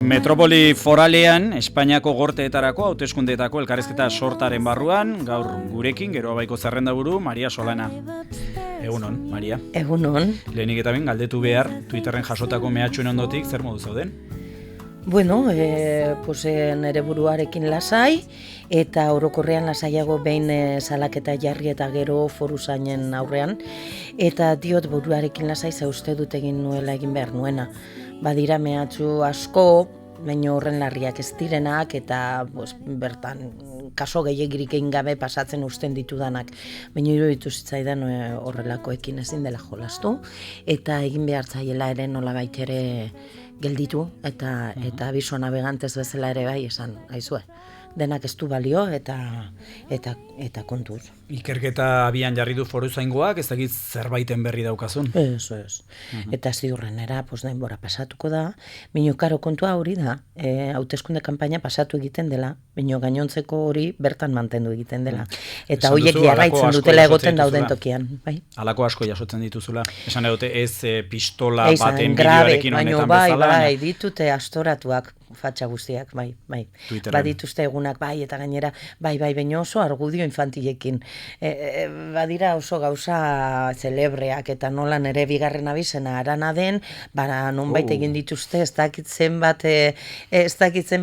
Metropoli foralean, Espainiako gorteetarako, hauteskundeetako elkarrizketa sortaren barruan, gaur gurekin, gero abaiko zerrendaburu, Maria Solana. Egunon, Maria. Egunon. Lehenik eta ben, galdetu behar, Twitterren jasotako mehatxuen ondotik, zer modu zauden? Bueno, nere buruarekin lasai, eta orokorrean lasaiago behin salaketa jarri eta gero foruzainen aurrean, eta diot buruarekin lasai ze uste dut egin nuela egin behar nuena. Badira mehatxu asko, baina horren larriak ez direnak, eta bertan kaso gehiegirik egin gabe pasatzen usten ditudanak. Baina iruditu zitzaidan horrelakoekin ezin dela jolastu, eta egin behar zaiela ere nolabait ere gelditu, eta abiso navegantez bezala ere bai esan, aizue. Denak ez du balio eta kontuz. Ikerketa abian jarri du foruzaingoak, ez dakit zerbaiten berri daukazun? Ez. Eta ziurrenera denbora pasatuko da, baina karo kontua hori da, hauteskunde kanpaina pasatu egiten dela, baina gainontzeko hori bertan mantendu egiten dela. Eta horiek jarraitzen dutela egoten dauden tokian. Bai? Alako asko jasotzen dituzula. Esan edote ez pistola baten bideoarekin honetan bezala. Bai, ditute astoratuak fatxa guztiak, bai. Badituzte egunak, bai, eta gainera, bai, baina oso argudio infantilekin. Badira oso gauza zelebreak, eta nola nere bigarren abizena arana den, nonbait egin dituzte, ez dakitzen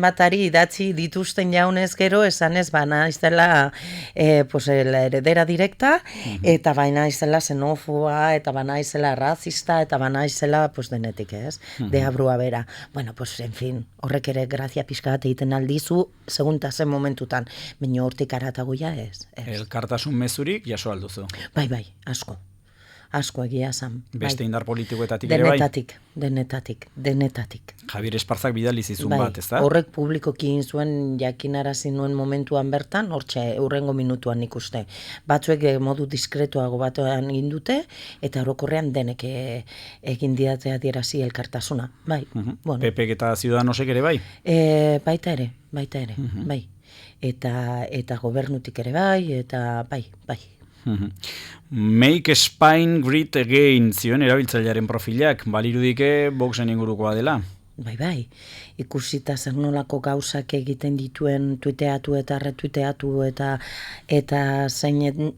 batari idatzi dituzten jaunez gero, esanez, naizela heredera direkta, eta naizela xenofoba, eta naizela razista, eta naizela denetik, ez? Deabrua bera. Bueno, en fin, horrek ere grazia pixka bat egiten aldizu, segunta zen momentutan, baina hortik aratagoia ez. Elkartasun mezurik jaso alduzu? Bai, asko egia zan. Beste indar politikoetatik ere bai? Denetatik. Javier Esparzak bidali zizun bat, ez da? Horrek publikoki zuen jakinarazi nuen momentuan bertan, hortxe urrengo minutuan ikuste. Batzuek modu diskretoago batean egin dute, eta orokorrean denek egin didatea adierazi elkartasuna. Bai. PPek eta Ciudadanosek ere bai? Baita ere, bai. Eta gobernutik ere bai, eta bai. Make Spain Great Again zioen erabiltzailearen profilak, balirudike Voxen ingurukoa dela? Bai, ikusita zer nolako gauzak egiten dituen tuiteatu eta retuiteatu eta zein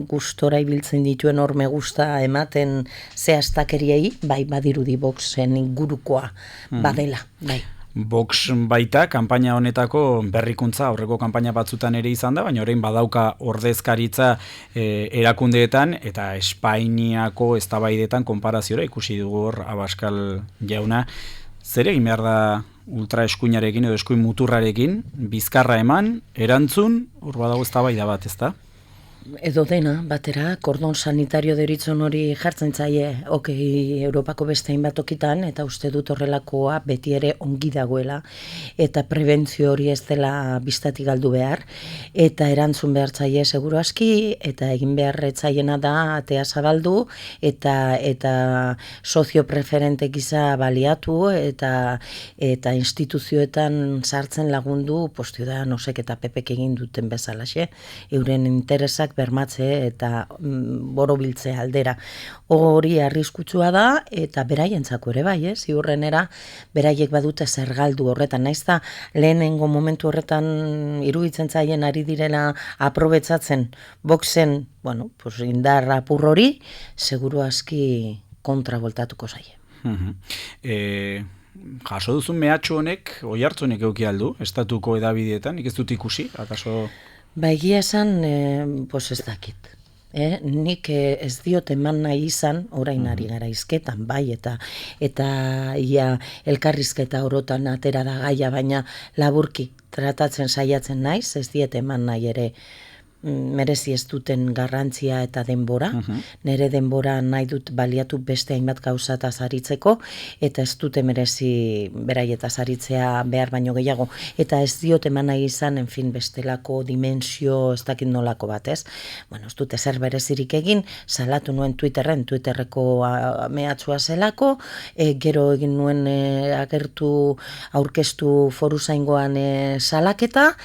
gustora ibiltzen dituen hor me gusta ematen zehaztakeriei, bai badirudi Voxen ingurukoa badela, bai. Vox baita, kanpaina honetako berrikuntza, aurreko kanpaina batzutan ere izan da, baina orain badauka ordezkaritza erakundeetan eta Espainiako eztabaidetan konparaziora ikusi dugu hor Abascal jauna. Zer egin behar da ultraeskuinarekin edo eskuin muturrarekin, bizkarra eman, erantzun, hor badago eztabaida bat, ezta? Edo dena, batera, kordon sanitario deritzon hori jartzen zaie, Europako beste hainbat tokitan, eta uste dut horrelakoa beti ere ongi dagoela, eta prebentzio hori ez dela biztatik galdu behar, eta erantzun behar zaie seguru aski, eta egin behar zaiena da atea zabaldu, eta sozio preferente giza baliatu, eta instituzioetan sartzen lagundu, Ciudadanosek eta PPek egin duten bezalaxe, euren interesak bermatze eta borobiltze aldera. Hori arriskutsua da eta beraientzako ere bai, ziurrenera beraiek badute zer galdu horretan. Naiz da lehenengo momentu horretan iruditzen zaien ari direla aprobetzatzen Voxen, indar apur hori, seguru aski kontra voltatuko zaie. Jaso duzun mehatxu honek, oihartzunek eduki aldu, estatuko edabideetan, nik ez dut ikusi, akaso... Egia esan, ez dakit. Nik ez diot eman nahi izan, orain ari gara izketan, bai, eta ia elkarrizketa orotan atera da gaia, baina laburki tratatzen saiatzen naiz, ez diet eman nahi ere merezi ez duten garrantzia eta denbora. Nere denbora nahi dut baliatu beste hainbat gauzata zaritzeko, eta ez dute merezi beraieta zaritzea behar baino gehiago. Eta ez diot eman nahi izan, bestelako dimensio ez dakit nolako bat, ez? Ez dute zer berezirik egin, salatu nuen Twitterreko mehatxua zelako, gero egin nuen aurkeztu foruzaingoan salaketa,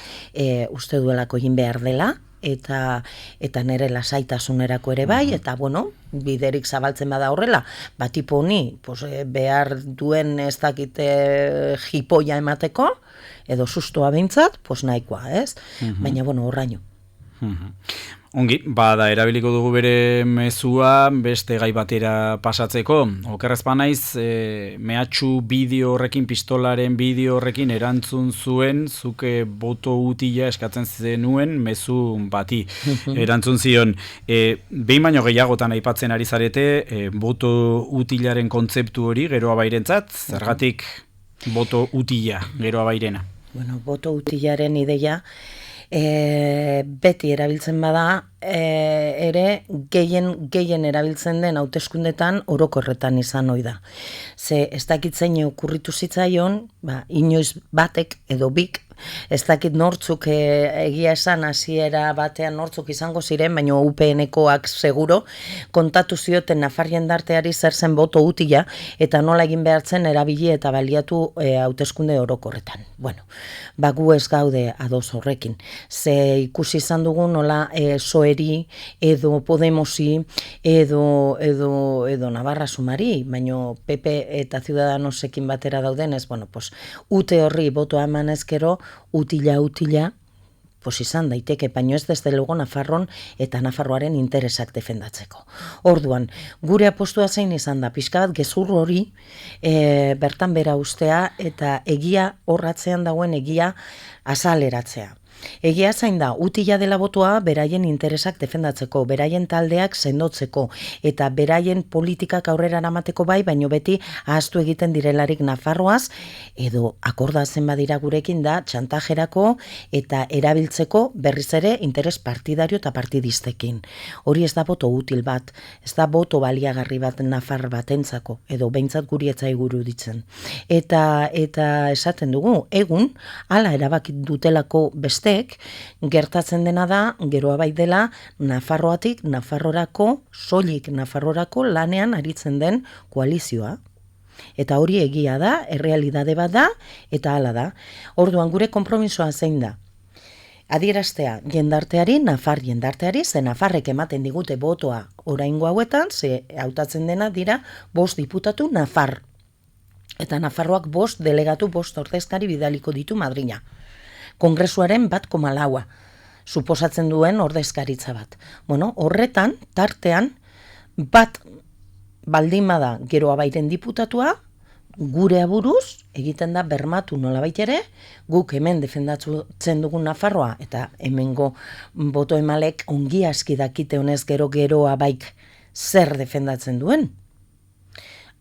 uste duelako egin behar dela, eta nire lasaitasunerako ere bai, eta bueno, biderik zabaltzen bada horrela, tipo honi, behar duen ez dakite jipoia emateko, edo sustoa behintzat, nahikoa, ez? Baina, bueno, horraino. Ongi, bada erabiliko dugu bere mezua beste gai batera pasatzeko. Okerrez banaiz, mehatxu bideo horrekin, pistolaren bideo horrekin erantzun zuen, zuke boto utila eskatzen zenuen mezu bati. Erantzun zion, behin baino gehiagotan aipatzen ari zarete, boto utilaren kontzeptu hori geroa bairentzat, zergatik boto utila geroa bairena? Bueno, boto utilaren ideia, beti erabiltzen bada, ere gehien erabiltzen den hauteskundetan orokorretan izan ohi da. Ze ez dakit zein okurritu zitzaion, inoiz batek edo bik, ez dakit nortzuk egia esan hasiera batean nortzuk izango ziren, baina UPN-ekoak seguro kontatu zioten nafar jendarteari zer zen boto utila eta nola egin behartzen erabili eta baliatu hauteskunde orokorretan. Bueno, gu ez gaude ados horrekin. Ze ikusi izan dugu nola Soeri edo Podemosi edo Navarra Sumari, baina PP eta Ciudadanosekin batera daudenez, bueno, ute horri botoa eman ezkero, utila, izan daiteke, baino ez desde luego Nafarron eta Nafarroaren interesak defendatzeko. Orduan, gure apostua zein izan da, pixka bat gezur hori bertan bera ustea eta egia horratzean dagoen egia azaleratzea. Egia zain da, utila dela botoa beraien interesak defendatzeko, beraien taldeak sendotzeko eta beraien politikak aurrera eramateko bai, baino beti ahaztu egiten direlarik Nafarroaz edo akordatzen badira gurekin da txantajerako eta erabiltzeko berriz ere interes partidario eta partidistekin. Hori ez da boto util bat, ez da boto baliagarri bat Nafar batentzako edo behintzat guri etzai guru ditzen. Eta esaten dugu, egun, hala erabaki dutelako beste gertatzen dena da, geroa bai dela, Nafarroatik, Nafarrorako, soilik Nafarrorako lanean aritzen den koalizioa. Eta hori egia da, errealidade bat da, eta hala da. Orduan gure konpromisoa zein da. Adieraztea jendarteari, Nafar jendarteari, ze Nafarrek ematen digute botoa oraingo hauetan, ze hautatzen dena dira 5 diputatu Nafar. Eta Nafarroak 5 delegatu, 5 ordezkari bidaliko ditu Madrina. Kongresuaren 1,4 suposatzen duen ordezkaritza bat. Bueno, horretan, tartean, bat baldin bada geroa bairen diputatua, gure aburuz, egiten da bermatu nolabait ere, guk hemen defendatzen dugun Nafarroa, eta hemengo boto emalek ongi aski dakite honez geroa baik zer defendatzen duen.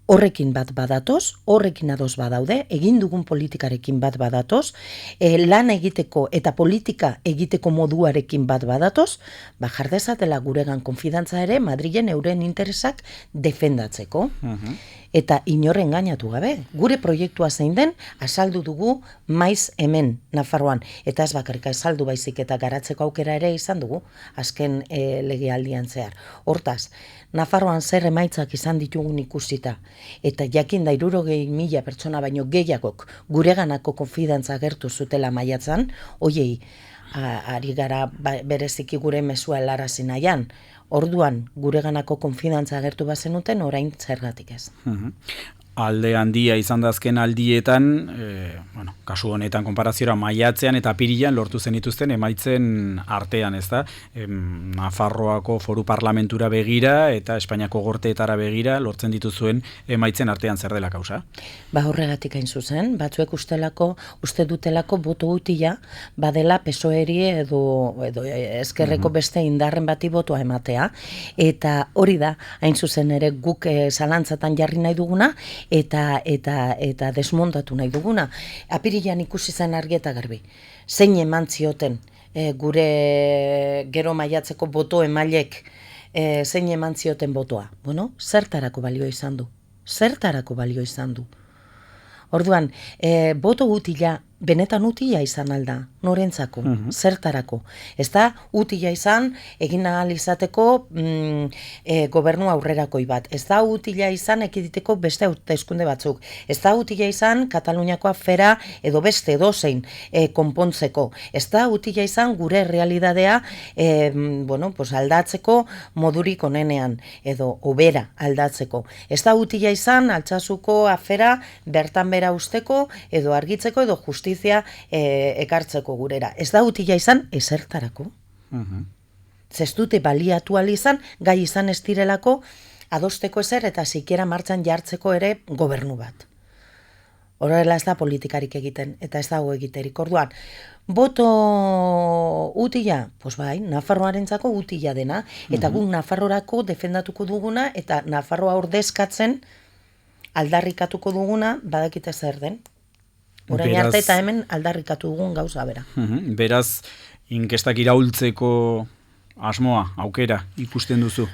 Horrekin bat badatoz, horrekin ados badaude, egin dugun politikarekin bat badatoz, lan egiteko eta politika egiteko moduarekin bat badatoz, jardezatela guregan konfidantza ere Madrilen euren interesak defendatzeko. Eta inorren gainatu gabe. Gure proiektua zein den, azaldu dugu maiz hemen Nafarroan. Eta ez bakarrik azaldu baizik eta garatzeko aukera ere izan dugu, azken legealdian zehar. Hortaz, Nafarroan zer emaitzak izan ditugun ikusita, eta jakin da 60.000 pertsona baino gehiagok gureganako konfidantza agertu zutela maiatzan, hoiei ari gara bereziki gure mezua helarazi nahian. Orduan, gureganako konfidantza agertu bazenuten, orain zergatik ez. Alde handia izan da azken aldietan, kasu honetan konparaziora maiatzean eta apirilan lortu zenituzten emaitzen artean, ez da? Nafarroako foru parlamentura begira eta Espainiako gorteetara begira lortzen dituzuen emaitzen artean zer dela kausa? Horregatik hain zuzen, batzuek uste dutelako boto utila badela PSOE-ri edo ezkerreko beste indarren bati botoa ematea, eta hori da, hain zuzen ere guk zalantzatan jarri nahi duguna, eta desmontatu nahi duguna. Apirilan ikusi zen argi eta garbi. Zein eman zioten gure gero maiatzeko boto emailek zein eman zioten botoa. Bueno, zertarako balio izan du. Orduan, boto utila benetan utila izan alda, norentzako, zertarako. Ez da utila izan egin ahal izateko gobernu aurrerakoi bat. Ez da utila izan ekiditeko beste hauteskunde batzuk. Ez da utila izan Kataluniako afera edo beste edozein konpontzeko. Ez da utila izan gure realidadea aldatzeko modurik onenean edo hobera aldatzeko. Ez da utila izan Altsasuko afera bertan bera usteko edo argitzeko edo justizia ekartzeko gurera. Ez da utila izan ezertarako. Ez dute baliatu ahal izan, gai izan ez direlako adosteko ezer eta sikiera martxan jartzeko ere gobernu bat. Horrela ez da politikarik egiten, eta ez dago egiterik. Orduan, boto utila, pues bai, Nafarroarentzako utila dena, eta guk Nafarrorako defendatuko duguna, eta Nafarroa ordezkatzen aldarrikatuko duguna, badakite zer den. Orain arte eta hemen aldarrikatu dugun gauza bera. Beraz, inkestak iraultzeko asmoa, aukera, ikusten duzu.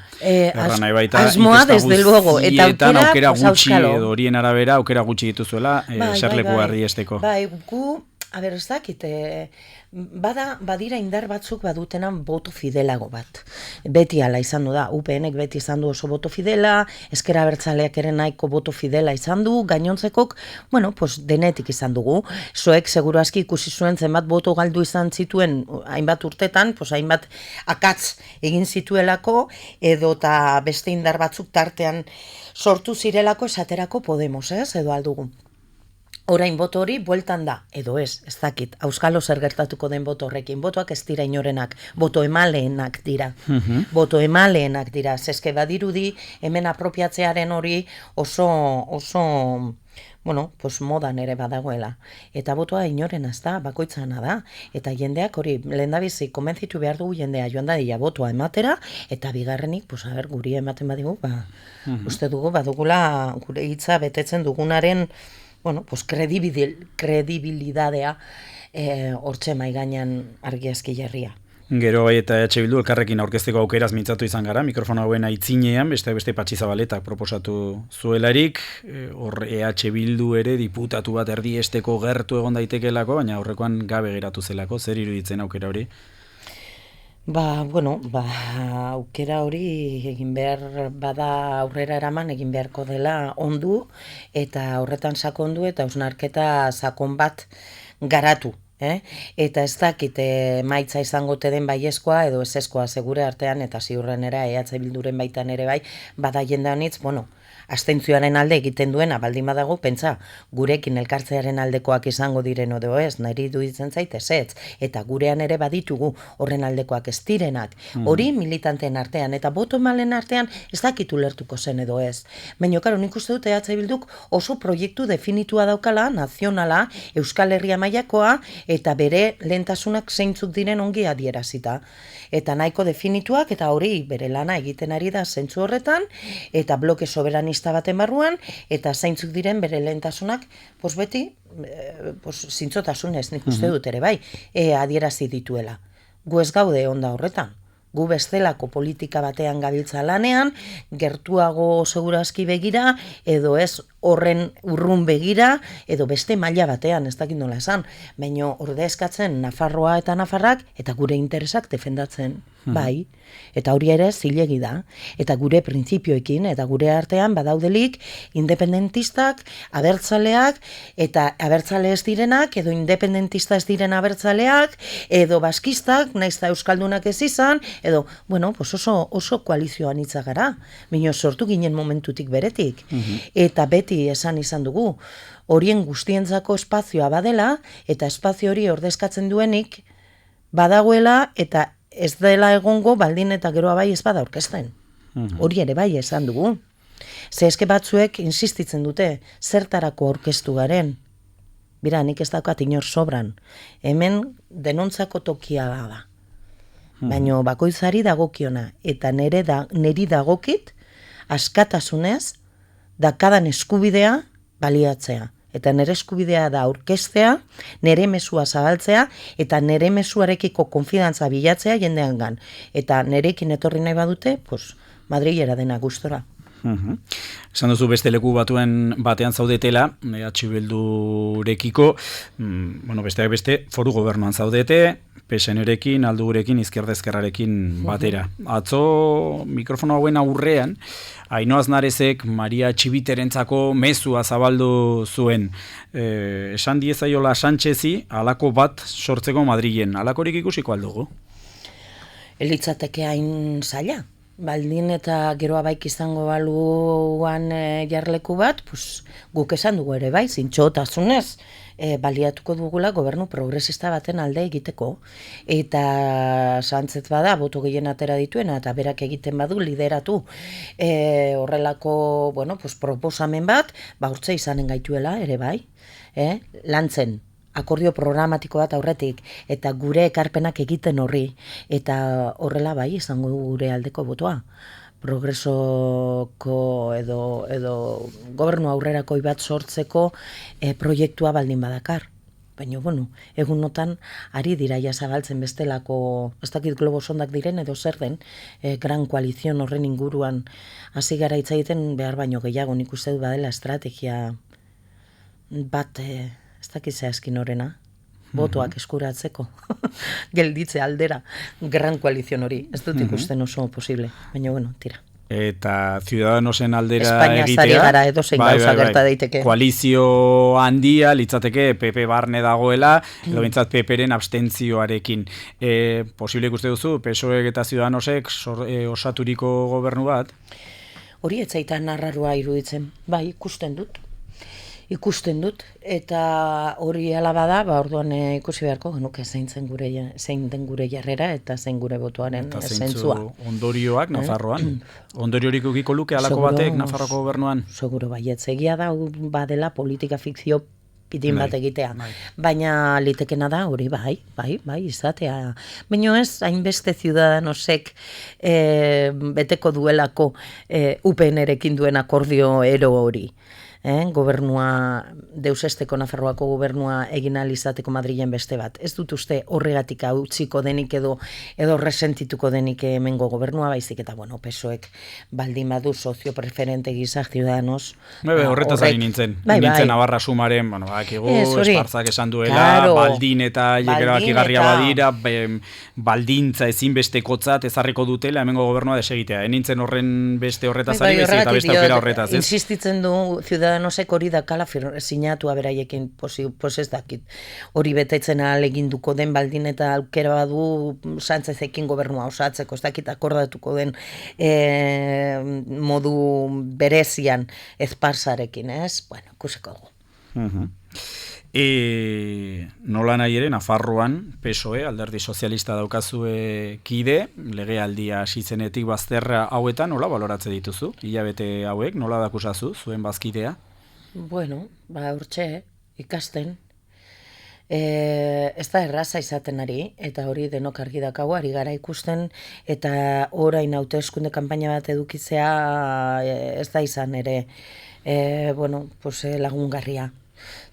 Asmoa, desde luego. Eta aukera gutxi, edo horien arabera, aukera gutxi dituzuela, eserleku garriesteko. Bai, ez dakit, badira indar batzuk badutenan boto fidelago bat. Beti ala izan du da, UPNek beti izan du oso boto fidela, Ezker Abertzaleak ere nahiko boto fidela izan du, gainontzekok, denetik izan dugu. Zoek seguru aski ikusi zuen zenbat boto galdu izan zituen hainbat urtetan, hainbat akatz egin zituelako, edo eta beste indar batzuk tartean sortu zirelako esaterako Podemos, edo aldugu. Orain boto hori bueltan da, edo ez dakit, auskalo zer gertatuko den boto horrekin, botoak ez dira inorenak, boto emaleenak dira. Boto emaleenak dira, zeske badirudi hemen apropiatzearen hori oso modan ere badagoela. Eta botoa inorena ez da, bakoitzana da. Eta jendeak hori, lehendabizi, konbentzitu behar dugu jendea joan dadila botoa ematera, eta bigarrenik, guri ematen badigu, uste dugu, badugula gure hitza betetzen dugunaren kredibilidadea hortxe maiganean argiazki jarria. Gero eta EH Bildu elkarrekin aurkezteko aukeraz mintzatu izan gara, mikrofono hauen aitzinean, beste Patxi Zabaletak proposatu zuelarik, hor EH Bildu ere diputatu bat erdiesteko gertu egon daitekelako, baina aurrekoan gabe geratu zelako, zer iruditzen aukera hori? Aukera hori egin behar bada aurrera eraman egin beharko dela ondu eta horretan sakondu eta hausnarketa sakon bat garatu. Eta ez dakit maitza izango den baiezkoa edo ezezkoa segure artean eta ziurrenera EH Bilduren baitan ere bai, bada jende honitz, abstentzioaren alde egiten duena, baldin badago, pentsa, gurekin elkartzearen aldekoak izango diren edo ez, niri duitzen zait ez, eta gurean ere baditugu horren aldekoak ez direnak. Hori militanteen artean, eta boto malen artean ez dakitu lertuko zen edo ez. Baina, nik uste dut EH Bilduk oso proiektu definitua daukala, nazionala, Euskal Herria mailakoa, eta bere lehentasunak zeintzuk diren ongi adierazita. Eta nahiko definituak, eta hori bere lana egiten ari da zentzu horretan, eta bloke soberanista baten barruan, eta zeintzuk diren bere lehentasunak, beti, zintzotasunez, nik uste dut ere bai, adierazi dituela. Gu ez gaude onda horretan. Gu bestelako politika batean gabiltza lanean, gertuago segurazki begira, edo ez horren urrun begira, edo beste maila batean, ez dakit nola esan. Baina ordezkatzen Nafarroa eta Nafarrak, eta gure interesak defendatzen, bai. Eta hori ere zilegi da. Eta gure printzipioekin, eta gure artean badaudelik independentistak, abertzaleak, eta abertzale ez direnak, edo independentista ez diren abertzaleak, edo baskistak, naiz da euskaldunak ez izan, edo, oso koalizioan hitza gara. Baina sortu ginen momentutik beretik. Eta beti esan izan dugu, horien guztientzako espazioa badela, eta espazio hori ordezkatzen duenik, badagoela, eta ez dela egongo baldin eta geroa bai ez bada aurkezten. Hori ere bai esan dugu. Ze eske batzuek insistitzen dute, zertarako aurkeztu garen. Bira, nik ez daukat inor sobran. Hemen denontzako tokia da. Baina bakoitzari dagokiona, eta neri dagokit, askatasunez, dakadan eskubidea baliatzea. Eta nire eskubidea da aurkeztea, nire mesua zabaltzea, eta nire mesuarekiko konfidantza bilatzea jendean gan. Eta nirekin etorri nahi badute, Madrilera dena gustora. Esan duzu beste leku batean zaudetela, EH Bildurekiko, besteak beste, foru gobernuan zaudete, PSN-erekin, Aldugurekin, Izquierda Ezkerrarekin batera. Atzo mikrofono hauen aurrean, Ainhoa Aznarezek Maria Txibiterentzako mezua zabaldu zuen. Esan diezaiola Sánchezi, halako bat sortzeko Madrilen. Halakorik ikusiko aldugu? Elitzateke hain zaila. Baldin eta geroa baik izango baluan jarleku bat, guk esan dugu ere bai, zintxotasunez, baliatuko dugula gobernu progresista baten alde egiteko. Eta Sánchez bada, boto gehien atera dituena, eta berak egiten badu lideratu horrelako proposamen bat, urtze izanen gaituela ere bai, lantzen. Akordio programatiko bat aurretik, eta gure ekarpenak egiten horri, eta horrela bai izango gure aldeko botoa. Progresoko edo gobernu aurrerakoi bat sortzeko proiektua baldin badakar. Baina, egunotan ari dira zabaltzen bestelako, ez dakit globo sondak diren edo zer den, gran koalizion horren inguruan hasi gara hitz egiten behar baino gehiago, nik uste du badela estrategia bat ez dakit zehazkin horrena, botoak eskuratzeko, gelditze aldera, gran koalizion hori, ez dut ikusten oso posible, baina tira. Eta Ciudadanosen aldera Espainia egitea. Espainia gara edozein gauza gerta daiteke. Koalizio handia, litzateke PP barne dagoela, edo bintzat PPren abstentzioarekin. Posible ikuste duzu, PSOEk eta Ciudadanosek osaturiko gobernu bat? Hori etzaitan arrarua iruditzen, bai, ikusten dut, eta hori alabada, orduan ikusi beharko genuke zein den gure jarrera eta zein gure botuaren zentzua. Eta ondorioak Nafarroan? Ondoriorik ukiko luke alako batek Nafarroko gobernuan? Seguro baietz, egia da badela politika fikzio pitin bat egitea. Baina litekena da hori bai, izatea. Baina ez, hainbeste Ciudadanosek beteko duelako UPN-erekin duen akordio ero hori. Gobernua, deusesteko Nafarroako gobernua egin alizateko Madrilen beste bat. Ez dut uste horregatik utziko denik edo resentituko denik hemengo gobernua, baizik eta, PSOEk baldin badu sozio preferente gisa Ciudadanos. Horretaz ari nintzen. Nintzen Navarra sumaren, Espartzak esan duela, baldin eta erabakigarria badira, baldintza ezinbestekotzat ezarriko dutela hemengo gobernua desegitea. Nintzen horren beste horretaz ari, bezik eta beste aukera horretaz. Insistitzen du Ciudadanosek hori dakala sinatu aberaiekin ez dakit. Hori betetzen ahaleginduko den baldin eta aukera badu Sánchezekin gobernua osatzeko, ez dakit akordatuko den modu berezian Esparzarekin, ez? Ikusiko dugu. Nola nahi ere, Nafarroan, PSOE, alderdi sozialista daukazue kide, legealdia hasizenetik bazterra hauetan, nola baloratze dituzu? Hilabete hauek, nola dakusazu, zuen bazkidea? Hortxe, ikasten. Ez da erraza izaten ari, eta hori denok argi dakago, ari gara ikusten, eta orain hauteskunde kanpaina bat edukitzea ez da izan ere lagungarria.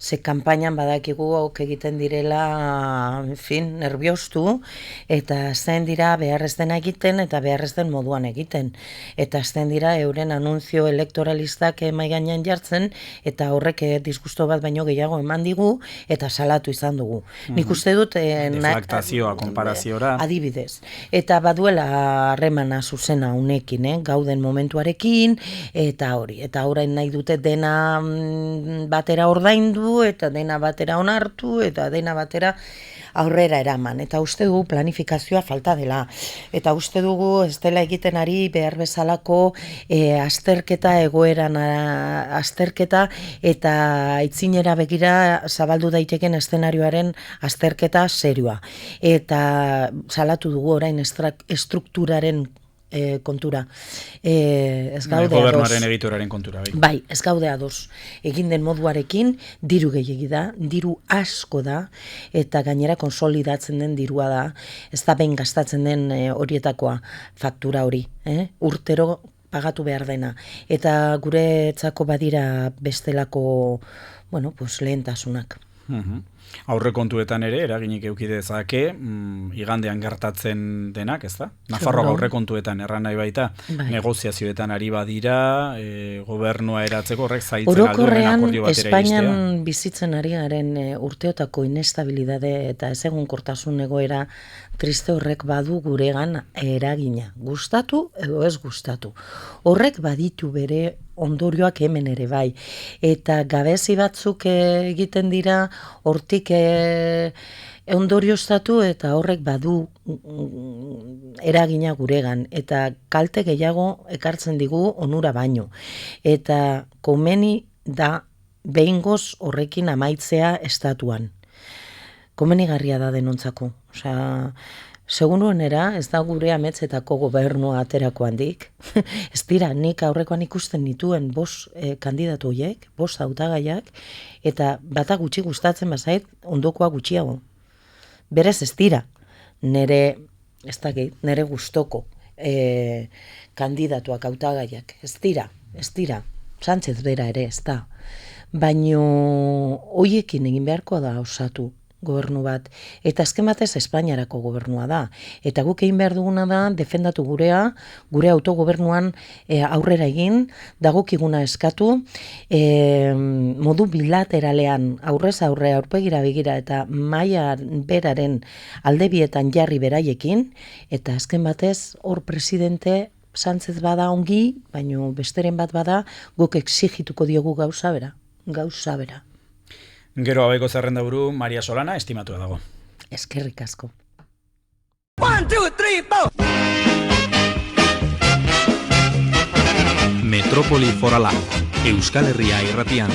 Ze kanpainan badakigu hauk egiten direla, nerviostu, eta azten dira beharrez dena egiten eta beharrez den moduan egiten. Eta azten dira euren anunzio elektoralistak mahai gainean jartzen, eta horrek disgusto bat baino gehiago eman digu, eta salatu izan dugu. Nik uste dut... Deflaktazioa, konparaziora. Adibidez. Eta baduela harremana zuzena unekin, gauden momentuarekin, eta hori. Eta orain nahi dute dena batera ordaindu, eta dena batera onartu, eta dena batera aurrera eraman. Eta uste dugu planifikazioa falta dela. Eta uste dugu ez dela egiten ari behar bezalako azterketa egoeran azterketa eta aitzinera begira zabaldu daiteken eszenarioaren azterketa serioa. Eta salatu dugu orain estrukturaren kontura. Ez gaude ados. Gobernuaren egituraren kontura. Bai, ez gaude ados. Egin den moduarekin, diru gehiegi da, diru asko da, eta gainera konsolidatzen den dirua da, ez da behin gastatzen den horietakoa faktura hori. Urtero pagatu behar dena. Eta guretzako badira bestelako lehentasunak. Aurrekontuetan ere, eraginik eduki dezake, igandean gertatzen denak, ez da? Nafarroak aurrekontuetan erran nahi baita, negoziazioetan ari badira, gobernua eratzeko horrek zaitzen alduen akordio batera iristea. Espainian bizitzen ari garen urteotako inestabilidade eta ezegonkortasun egoera triste horrek badu guregan eragina. Gustatu edo ez gustatu. Horrek baditu bere ondorioak hemen ere bai. Eta gabezi batzuk egiten dira hortik ondorioztatu eta horrek badu eragina guregan. Eta kalte gehiago ekartzen digu onura baino. Eta komeni da behingoz horrekin amaitzea estatuan. Komenigarria da denontzako. Osea, seguruenera, ez da gure ametzetako gobernua aterako handik. Ez dira, nik aurrekoan ikusten nituen 5 kandidatu horiek, 5 hautagaiak, eta bata gutxi gustatzen bazait, ondokoa gutxiago. Berez ez dira, nere gustoko kandidatuak hautagaiak. Ez dira. Sánchez bera ere, ez da. Baino, hoiekin egin beharko da osatu gobernu bat, eta azken batez Espainiarako gobernua da. Eta guk egin behar duguna da, defendatu gure autogobernuan aurrera egin, dagokiguna eskatu, modu bilateralean aurrez aurre aurpegira begira eta maila beraren aldebietan jarri beraiekin, eta azken batez hor presidente Sánchez bada ongi, baino besteren bat bada, guk exigituko diogu gauza bera. Gero abeko zerrenda buru, Maria Solana, estimatua dago. Eskerrik asko. 1, 2, 3, 4! Metrópoli Forala, Euskal Herria irratian.